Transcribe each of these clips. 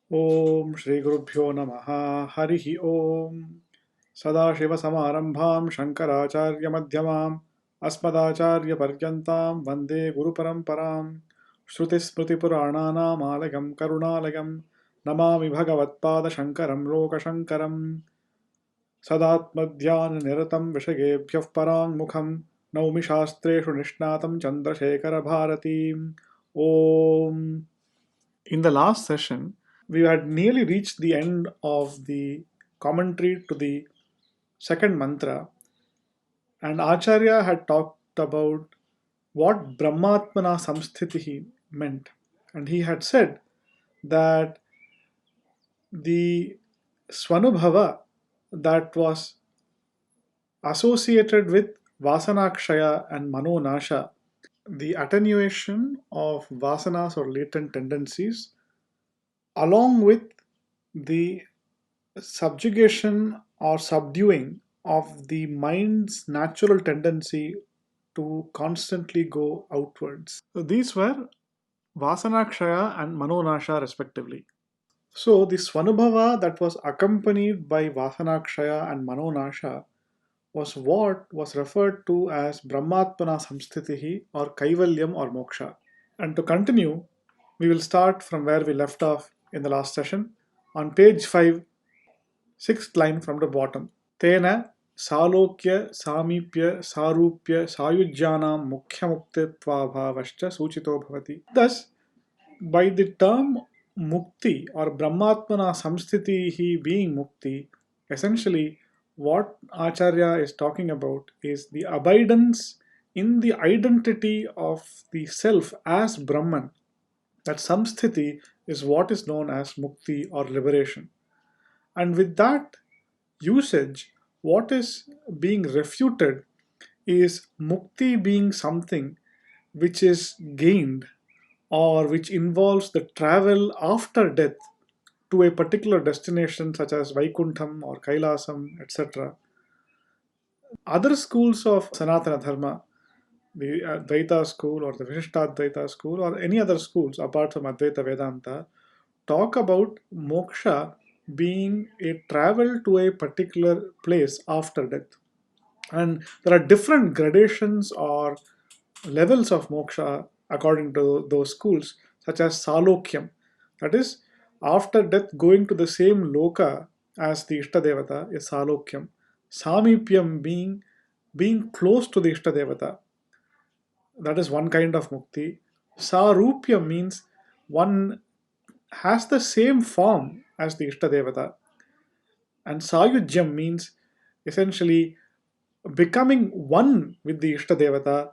Om Shri Gurubhyo Namaha Harihi Om Sadashivasamarambham Shankaracharya Madhyamam Asmadacharya Paryantam Vande Guru Paramparam Shruti Smriti Purananam Alagam Karunalagam Namami Bhagavatpada Shankaram Loka Shankaram Sadatmadhyana Niratam Vishagebhyah Parangmukham Naumi Shastreshu Nishnatam Chandrasekhara Bharatim Om. In the last session, we had nearly reached the end of the commentary to the second mantra, and Acharya had talked about what Brahmatmana Samsthitihi meant. And he had said that the Swanubhava that was associated with Vasanakshaya and Manonasha, the attenuation of vasanas or latent tendencies, along with the subjugation or subduing of the mind's natural tendency to constantly go outwards. So these were Vasanakshaya and Manonasha respectively. So the Swanubhava that was accompanied by Vasanakshaya and Manonasha was what was referred to as Brahmatmana Samsthitihi or Kaivalyam or Moksha. And to continue, we will start from where we left off in the last session on page 5, sixth line from the bottom. तेन सालोक्य सामीप्य सारूप्य सायुज्यानां मुख्यमुक्तित्वाभावश्च सूचितो भवति. Thus, by the term mukti or Brahmatmana samsthitihi being mukti, essentially what Acharya is talking about is the abidance in the identity of the self as Brahman. That samsthiti is what is known as mukti or liberation. And with that usage, what is being refuted is mukti being something which is gained or which involves the travel after death to a particular destination such as Vaikuntham or Kailasam, etc. Other schools of Sanatana Dharma, the Advaita school or the Vishishtadvaita school or any other schools apart from Advaita Vedanta, talk about moksha being a travel to a particular place after death. And there are different gradations or levels of moksha according to those schools, such as Salokyam, that is, after death going to the same loka as the Ishtadevata is Salokyam. Samipyam being close to the Ishtadevata, that is one kind of mukti. Sarupyam means one has the same form as the Ishtadevata. And Sayujyam means essentially becoming one with the Ishtadevata,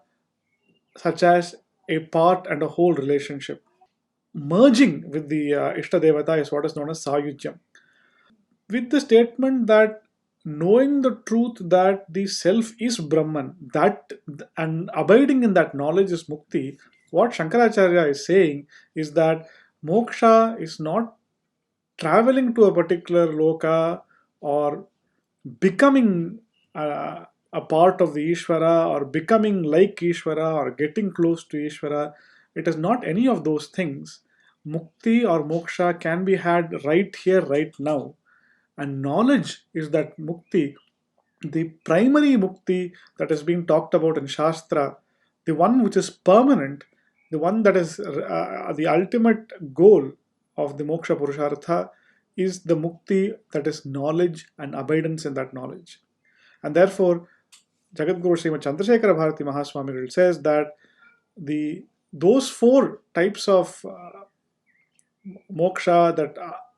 such as a part and a whole relationship. Merging with the Ishtadevata is what is known as Sayujyam. With the statement that knowing the truth that the self is Brahman, that and abiding in that knowledge is Mukti, what Shankaracharya is saying is that moksha is not traveling to a particular loka or becoming a part of the Ishvara or becoming like Ishvara or getting close to Ishvara. It is not any of those things. Mukti or moksha can be had right here, right now. And knowledge is that mukti, the primary mukti that is being talked about in Shastra, the one which is permanent, the one that is the ultimate goal of the moksha purushartha is the mukti that is knowledge and abidance in that knowledge. And therefore, Jagadguru Srimad Chandrasekhara Bharati Mahaswami says that those four types of moksha that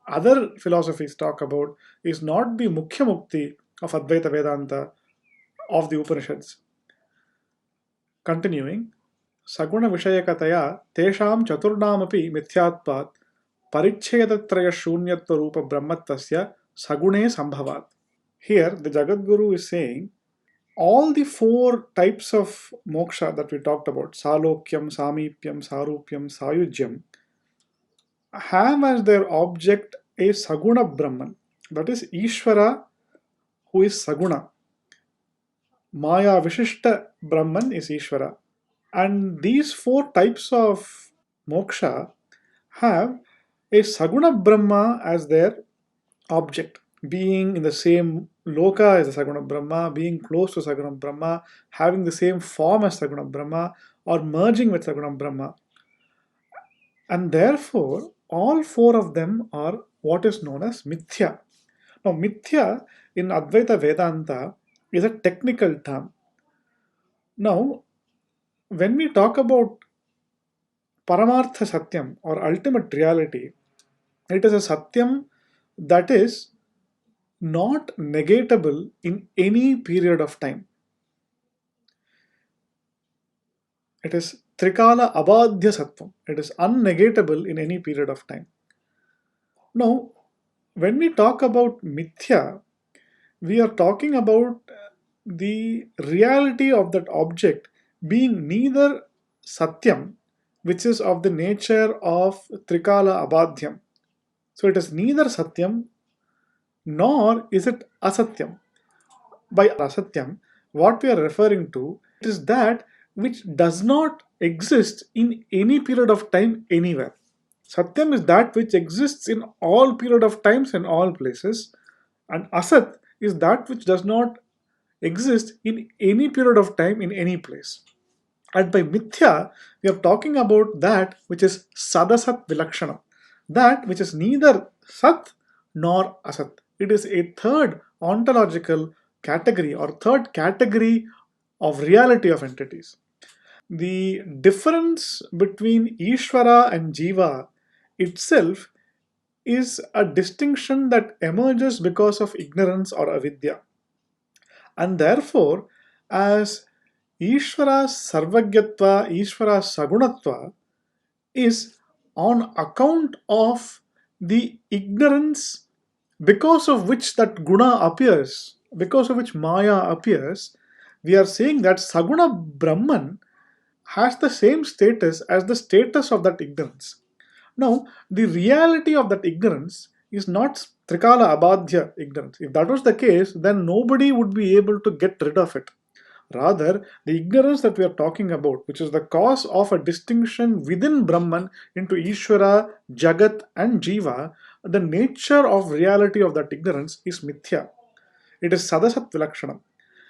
other philosophies talk about is not the Mukhya Mukti of Advaita Vedanta of the Upanishads. Continuing, Saguna Vishayakataya Tesham Chaturnamapi Mithyatpat Parichhedatraya Shunyatva Rupa Brahmattasya Sagune Sambhavat. Here, the Jagadguru is saying all the four types of moksha that we talked about, Salokyam, Samipyam, Sarupyam, Sayujyam, have as their object a Saguna Brahman, that is Ishvara, who is Saguna. Maya Vishishta Brahman is Ishvara. And these four types of moksha have a Saguna Brahma as their object, being in the same loka as the Saguna Brahma, being close to Saguna Brahma, having the same form as Saguna Brahma, or merging with Saguna Brahma. And therefore, all four of them are what is known as Mithya. Now, Mithya in Advaita Vedanta is a technical term. Now, when we talk about Paramartha Satyam or ultimate reality, it is a Satyam that is not negatable in any period of time. It is Trikala Abadhya Sattvam. It is unnegatable in any period of time. Now, when we talk about Mithya, we are talking about the reality of that object being neither Satyam, which is of the nature of Trikala Abadhyam. So it is neither Satyam nor is it Asatyam. By Asatyam, what we are referring to is that which does not exist in any period of time anywhere. Satyam is that which exists in all period of times and all places, and Asat is that which does not exist in any period of time in any place. And by mithya, we are talking about that which is sadasat vilakshana, that which is neither sat nor asat. It is a third ontological category or third category of reality of entities. The difference between Ishvara and Jiva itself is a distinction that emerges because of ignorance or avidya. And therefore, as Ishvara Sarvagyatva, Ishvara Sagunatva is on account of the ignorance because of which that guna appears, because of which Maya appears, we are saying that Saguna Brahman has the same status as the status of that ignorance. Now, the reality of that ignorance is not Trikala Abadhya ignorance. If that was the case, then nobody would be able to get rid of it. Rather, the ignorance that we are talking about, which is the cause of a distinction within Brahman into Ishvara, Jagat, and Jiva, the nature of reality of that ignorance is Mithya. It is Sadasat Vilakshanam.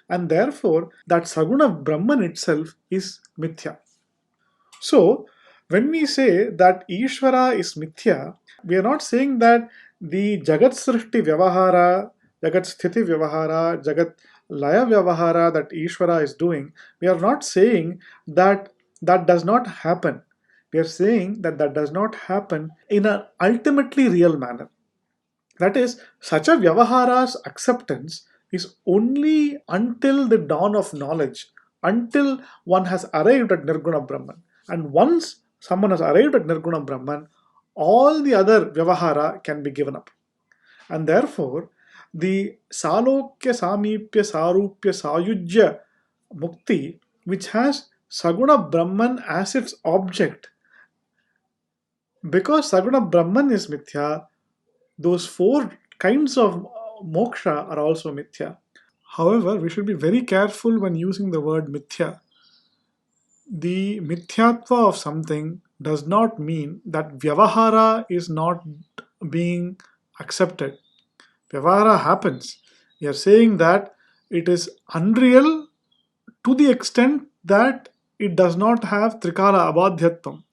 And therefore, that Saguna Brahman itself is Mithya. So, when we say that Ishvara is Mithya, we are not saying that the Jagat Srishti Vyavahara, Jagat Sthiti Vyavahara, Jagat Laya Vyavahara that Ishvara is doing, we are not saying that that does not happen. We are saying that that does not happen in an ultimately real manner. That is, such a Vyavahara's acceptance is only until the dawn of knowledge, until one has arrived at Nirguna Brahman. And once someone has arrived at Nirguna Brahman, all the other Vyavahara can be given up. And therefore, the Salokya Samipya Sarupya Sayujya Mukti, which has Saguna Brahman as its object, because Saguna Brahman is Mithya, those four kinds of moksha are also mithya. However, we should be very careful when using the word mithya. The mithyatva of something does not mean that vyavahara is not being accepted. Vyavahara happens. We are saying that it is unreal to the extent that it does not have trikala abadhyatvam.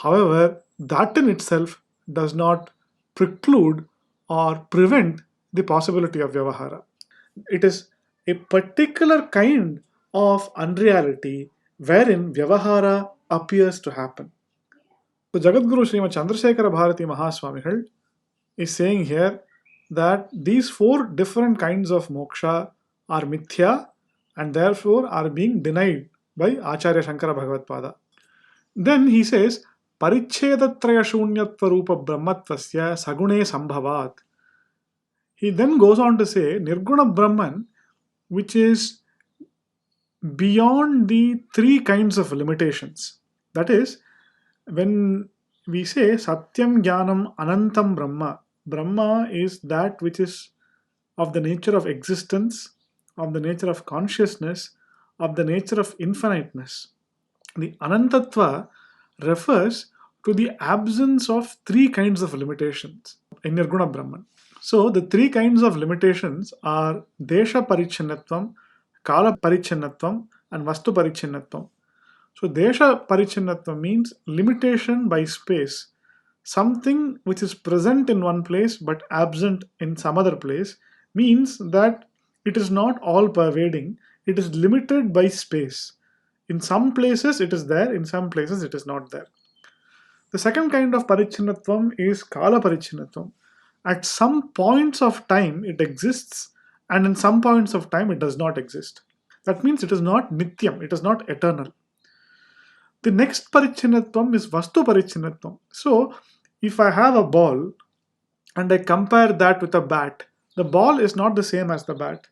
However, that in itself does not preclude or prevent the possibility of Vyavahara. It is a particular kind of unreality wherein Vyavahara appears to happen. So Jagadguru Srimad Chandrasekhara Bharati Mahaswamigal is saying here that these four different kinds of moksha are mithya and therefore are being denied by Acharya Shankara Bhagavatpada. Then he says, Parichhedatraya shunyatva rupa brahmatvasya sagune sambhavat. He then goes on to say, Nirguna Brahman, which is beyond the three kinds of limitations. That is, when we say Satyam Jnanam Anantam Brahma, Brahma is that which is of the nature of existence, of the nature of consciousness, of the nature of infiniteness. The Anantatva refers to the absence of three kinds of limitations in Nirguna Brahman. So the three kinds of limitations are Desha Parichinnatvam, Kala Parichinnatvam, and Vastu Parichinnatvam. So Desha Parichinnatvam means limitation by space. Something which is present in one place but absent in some other place means that it is not all pervading, it is limited by space. In some places it is there, in some places it is not there. The second kind of parichinnatvam is kala parichinnatvam. At some points of time it exists, and in some points of time it does not exist. That means it is not nityam, it is not eternal. The next parichinnatvam is vastu parichinnatvam. So, if I have a ball and I compare that with a bat, the ball is not the same as the bat.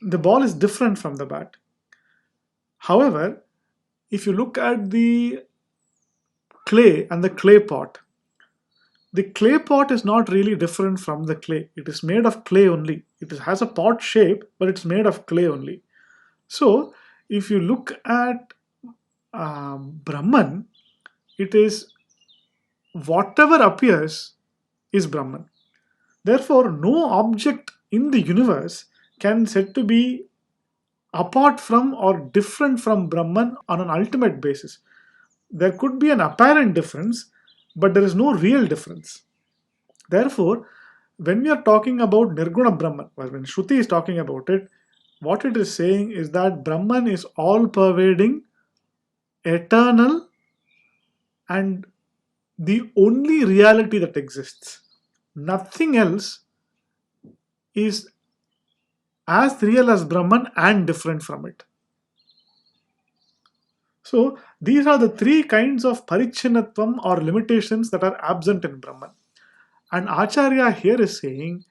The ball is different from the bat. However, if you look at the clay and the clay pot, the clay pot is not really different from the clay. It is made of clay only. Has a pot shape, but it's made of clay only. So, if you look at Brahman, it is whatever appears is Brahman. Therefore, no object in the universe can said to be apart from or different from Brahman on an ultimate basis. There could be an apparent difference, but there is no real difference. Therefore, when we are talking about Nirguna Brahman, or when Shruti is talking about it, what it is saying is that Brahman is all pervading, eternal, and the only reality that exists. Nothing else is as real as Brahman and different from it. So these are the three kinds of parichinnatvam or limitations that are absent in Brahman. And Acharya here is saying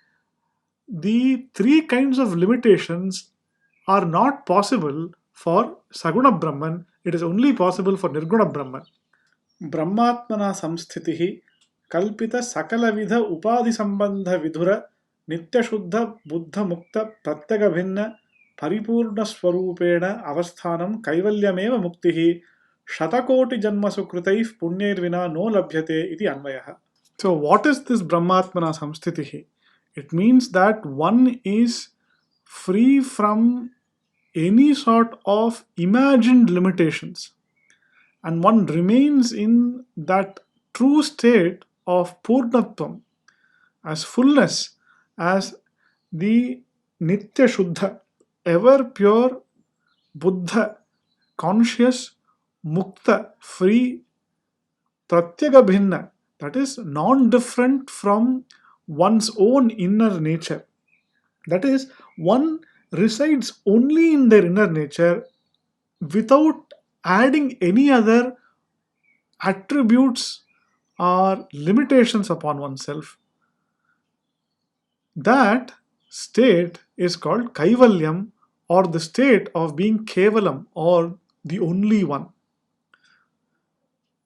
the three kinds of limitations are not possible for Saguna Brahman, it is only possible for Nirguna Brahman. ब्रह्मात्मना संस्थितिः कल्पित सकलविध उपाधि संबंध विधुर नित्यशुद्ध बुद्ध मुक्त प्रत्यग भिन्न परिपूर्ण स्वरूपेण अवस्थानं कैवल्यमेव मुक्तिः शतकोटि जन्मसु कृतैः पुण्यैर्विना no लभ्यते इति अन्वयः. So what is this Brahmatmana samsthitihi? It means that one is free from any sort of imagined limitations, and one remains in that true state of Purnatvam, as fullness, as the Nitya Shuddha, ever pure Buddha, conscious, Mukta, free, Pratyaga Bhinna, that is non different from one's own inner nature. That is, one resides only in their inner nature without adding any other attributes or limitations upon oneself. That state is called Kaivalyam, or the state of being Kevalam, or the only one.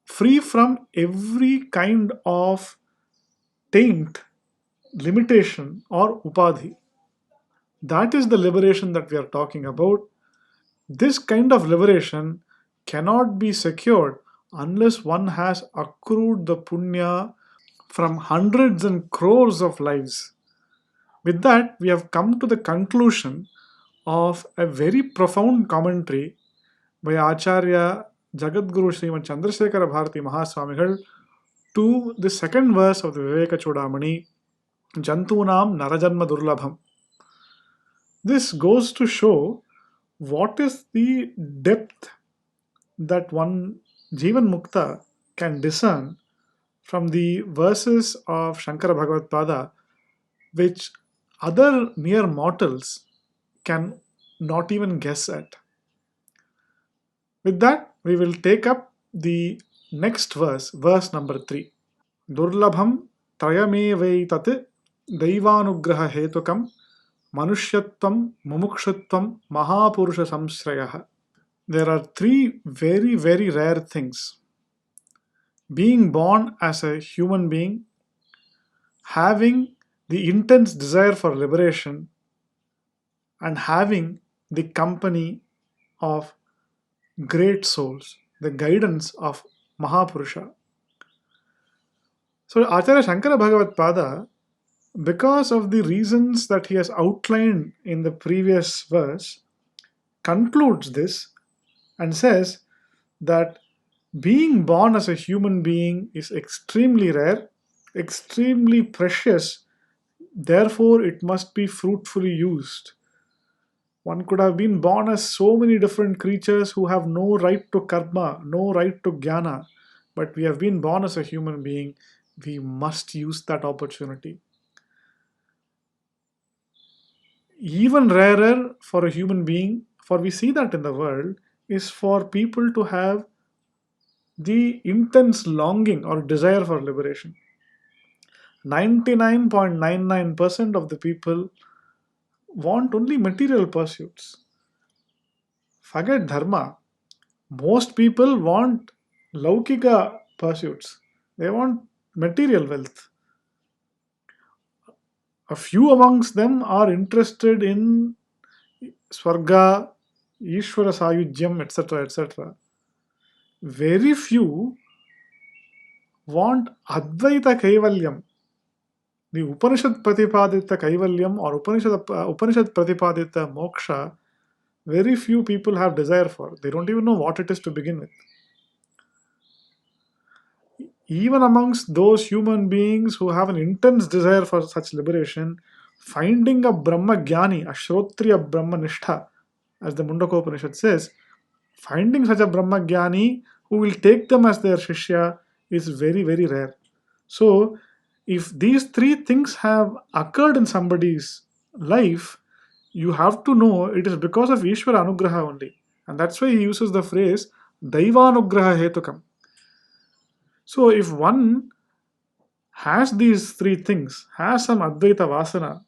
Free from every kind of taint, limitation, or upadhi. That is the liberation that we are talking about. This kind of liberation cannot be secured unless one has accrued the punya from hundreds and crores of lives. With that, we have come to the conclusion of a very profound commentary by Acharya Jagadguru Srimad Chandrasekhara Bharati Mahaswamigal to the second verse of the Viveka Chudamani, Jantunam Narajanma Durlabham. This goes to show what is the depth that one Jivan Mukta can discern from the verses of Shankara Bhagavad Pada, which other mere mortals can not even guess at. With that, we will take up the next verse, verse number 3. Durlabham trayamevaitat daivanugraha hetukam manushyattvam mumukshutvam mahapurusha samshrayah. There are three very, very rare things: being born as a human being, having the intense desire for liberation, and having the company of great souls, the guidance of Mahapurusha. So Acharya Shankara Bhagavad Pada, because of the reasons that he has outlined in the previous verse, concludes this and says that being born as a human being is extremely rare, extremely precious, therefore it must be fruitfully used. One could have been born as so many different creatures who have no right to karma, no right to jnana, but we have been born as a human being. We must use that opportunity. Even rarer for a human being, for we see that in the world, is for people to have the intense longing or desire for liberation. 99.99% of the people want only material pursuits. Forget dharma. Most people want laukika pursuits. They want material wealth. A few amongst them are interested in swarga, Ishvara Sayujyam, etc. etc. Very few want Advaita Kaivalyam. The Upanishad Pratipadita Kaivalyam or Upanishad Pratipadita Moksha, very few people have desire for. They don't even know what it is to begin with. Even amongst those human beings who have an intense desire for such liberation, finding a Brahma Jnani, a Shrotriya Brahma Nishtha, as the Mundaka Upanishad says, finding such a Brahma Jnani who will take them as their Shishya is very, very rare. So, if these three things have occurred in somebody's life, you have to know it is because of Ishvara Anugraha only. And that's why he uses the phrase Daivanugraha Hetukam. So, if one has these three things, has some Advaita Vasana,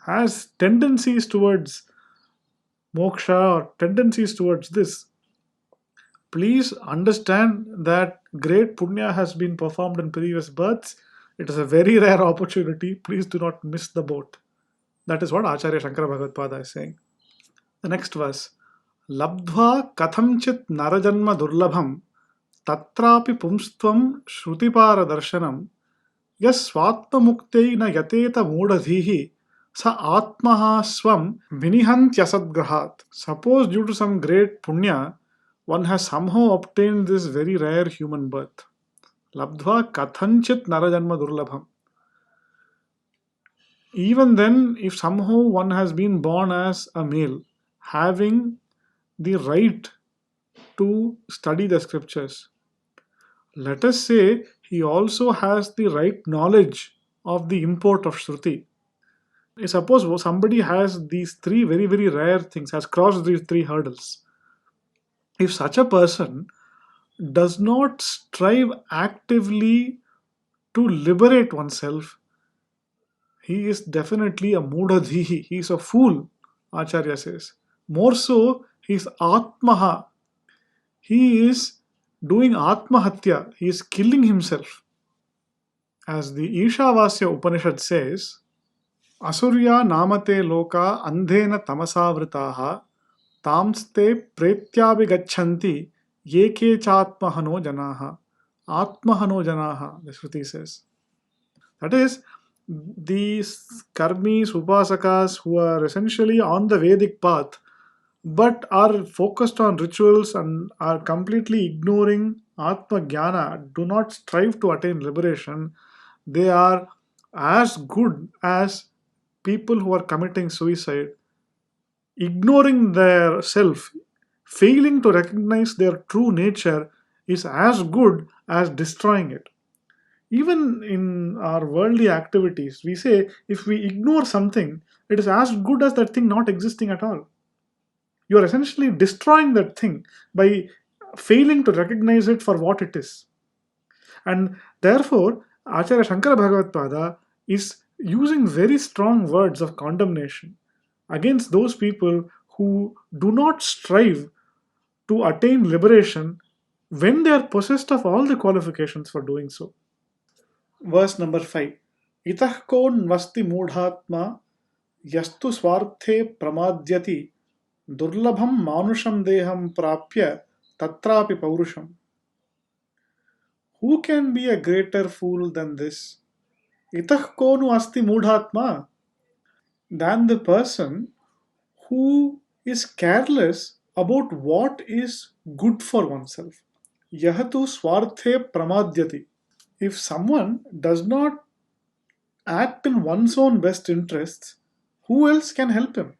has tendencies towards moksha or tendencies towards this, please understand that great punya has been performed in previous births. It is a very rare opportunity. Please do not miss the boat. That is what Acharya Shankara Bhagavad Pada is saying. The next verse. Labdhva kathamchit narajanma durlabham tatrapi pumstvam shrutipara darshanam yasvatmamukteina yateta moodadhihi sa atmaha swam vinihantyasad. Suppose due to some great punya, one has somehow obtained this very rare human birth. Labdhva kathanchit narajanma durlabham. Even then, if somehow one has been born as a male, having the right to study the scriptures, let us say he also has the right knowledge of the import of Shruti. Suppose somebody has these three very, very rare things, has crossed these three hurdles. If such a person does not strive actively to liberate oneself, he is definitely a mudadhihi. He is a fool, Acharya says. More so, he is atmaha. He is doing atmahatya. He is killing himself. As the Ishavasya Upanishad says, Asurya namate loka andhena tamasavritaha tamste pretyabhigachanti yeke chatmahano janaha. Atmahano janaha, the Shruti says. That is, these karmis, upasakas who are essentially on the Vedic path but are focused on rituals and are completely ignoring Atma Jnana, do not strive to attain liberation, they are as good as people who are committing suicide, ignoring their self, failing to recognize their true nature is as good as destroying it. Even in our worldly activities, we say if we ignore something, it is as good as that thing not existing at all. You are essentially destroying that thing by failing to recognize it for what it is. And therefore, Acharya Shankara Bhagavad Pada is using very strong words of condemnation against those people who do not strive to attain liberation when they are possessed of all the qualifications for doing so. Verse number 5. Itah kon vasti mudhatma yastu swarthe pramadyati durlabham manusham deham prapya tatrapi paurusham. Who can be a greater fool than this? Itah konu asti mudhatma, than the person who is careless about what is good for oneself. Yahatu swarthe pramadyati. If someone does not act in one's own best interests, who else can help him?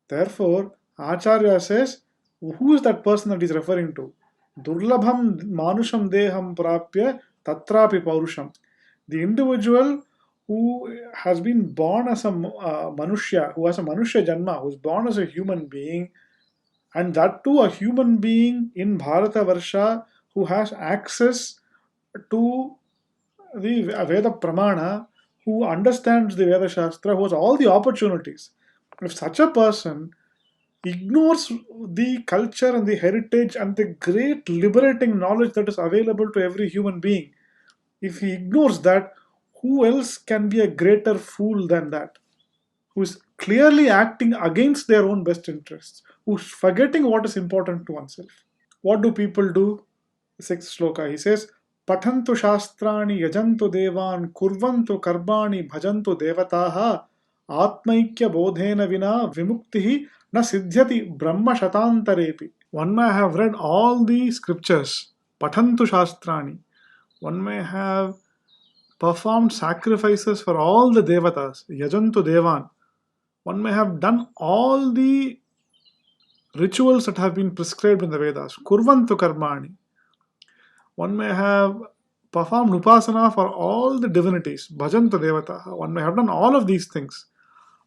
Therefore, Acharya says, who is that person that he's referring to? Durlabham manusham deham prapya tatrapi paurusham. The individual who has been born as a manushya, who has a manushya janma, who is born as a human being, and that too a human being in Bharata Varsha who has access to the Veda Pramana, who understands the Veda Shastra, who has all the opportunities. If such a person ignores the culture and the heritage and the great liberating knowledge that is available to every human being, if he ignores that, who else can be a greater fool than that? Who is clearly acting against their own best interests, who's forgetting what is important to oneself. What do people do? Sixth shloka, he says, Pathantu shastrani yajantu devan kurvantu karbani bhajantu devataha atmaikya bodhena vina vimuktihi na siddhyati brahma shatantarepi. One may have read all the scriptures, Pathantu shastrani. One may have performed sacrifices for all the devatas, yajantu devan. One may have done all the rituals that have been prescribed in the Vedas, kurvantu karmani. One may have performed upasana for all the divinities, bhajantu devata. One may have done all of these things.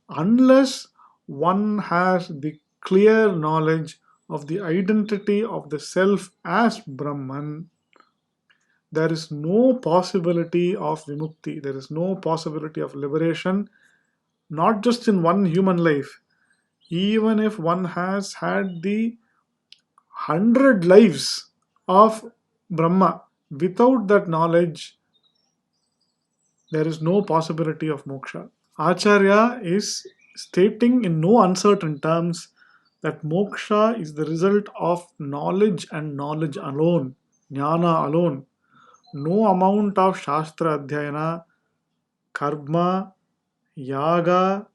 Unless one has the clear knowledge of the identity of the self as Brahman, there is no possibility of vimukti, there is no possibility of liberation, not just in one human life. Even if one has had the 100 lives of Brahma, without that knowledge, there is no possibility of moksha. Acharya is stating in no uncertain terms that moksha is the result of knowledge and knowledge alone, jnana alone. No amount of shastra adhyayana, karma, yaga,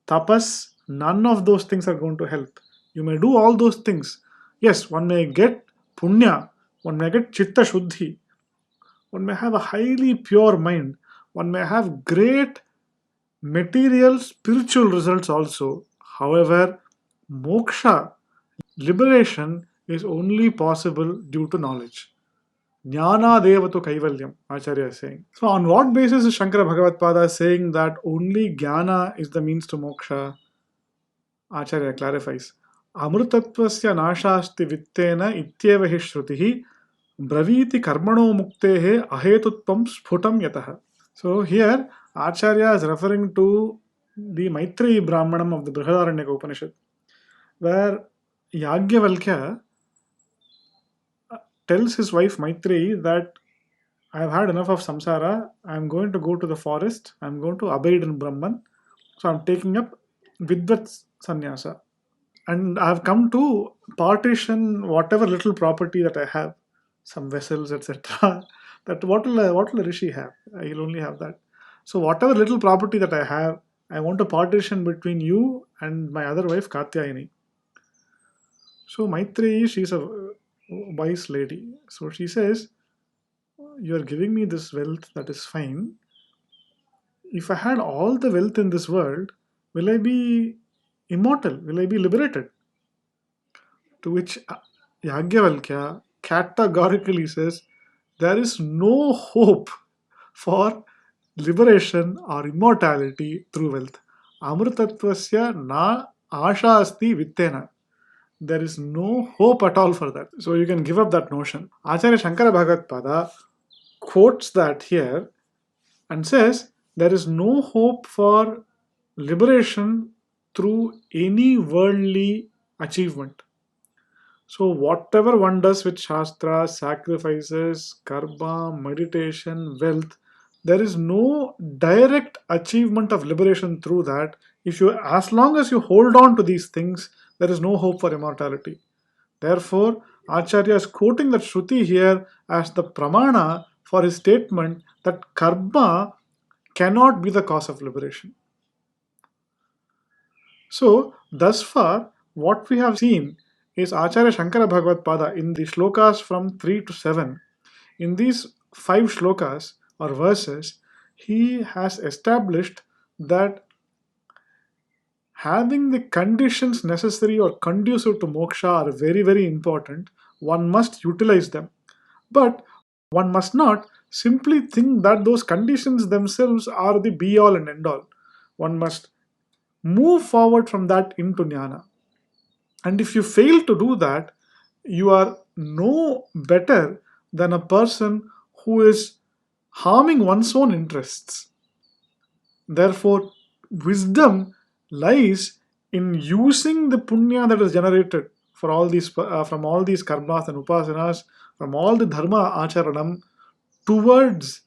tapas, none of those things are going to help. You may do all those things. Yes, one may get punya, one may get chitta shuddhi, one may have a highly pure mind, one may have great material spiritual results also. However, moksha, liberation, is only possible due to knowledge. Jnana devatu kaivalyam, Acharya is saying. So, on what basis is Shankara Bhagavatpada saying that only jnana is the means to moksha? Acharya clarifies. Amrutatvasya nashasti vittena ityeva hi shrutihi braviti karmano muktehe ahetutvam sphutam yataha. So here Acharya is referring to the Maitreyi Brahmanam of the Brihadaranyaka Upanishad, where Yagyavalkya tells his wife Maitreyi that I have had enough of samsara, I am going to go to the forest, I am going to abide in Brahman, so I am taking up Vidvat sannyasa. And I have come to partition whatever little property that I have, some vessels, etc. That what will a rishi have? He'll only have that. So whatever little property that I have, I want to partition between you and my other wife Katyayani. So Maitreyi, she's a wise lady. So she says, you are giving me this wealth, that is fine. If I had all the wealth in this world, will I be immortal? Will I be liberated? To which Yagyavalkya categorically says, there is no hope for liberation or immortality through wealth. Amrutatvasya na asha asti vittena. There is no hope at all for that. So you can give up that notion. Acharya Shankara Bhagavatpada quotes that here and says there is no hope for liberation through any worldly achievement. So, whatever one does with Shastra, sacrifices, karma, meditation, wealth, there is no direct achievement of liberation through that. If you, as long as you hold on to these things, there is no hope for immortality. Therefore, Acharya is quoting that Shruti here as the pramana for his statement that karma cannot be the cause of liberation. So, thus far, what we have seen is Acharya Shankara Bhagavad Pada in the shlokas from 3 to 7. In these 5 shlokas or verses, he has established that having the conditions necessary or conducive to moksha are very, very important. One must utilize them. But one must not simply think that those conditions themselves are the be all and end all. One must move forward from that into jnana. And if you fail to do that, you are no better than a person who is harming one's own interests. Therefore, wisdom lies in using the punya that is generated for all these from all these karmas and upasanas, from all the dharma acharanam towards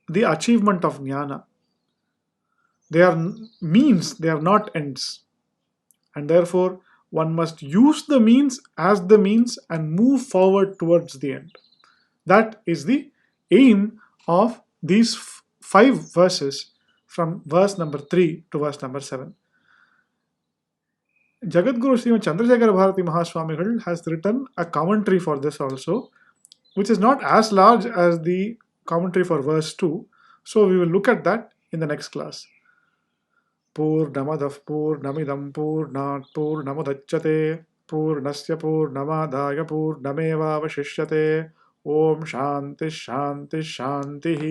the achievement of jnana. They are means, they are not ends. And therefore, one must use the means as the means and move forward towards the end. That is the aim of these 5 verses from verse number 3 to verse number 7. Jagadguru Srimad Chandrasekhara Bharati Mahaswamigal has written a commentary for this also, which is not as large as the commentary for verse 2. So we will look at that in the next class. पूर्णमदः पूर्णमिदं पूर्णात् पूर्णमुदच्यते पूर्णस्य पूर्णमादाय पूर्णमेवावशिष्यते ॐ शान्तिः शान्तिः शान्तिः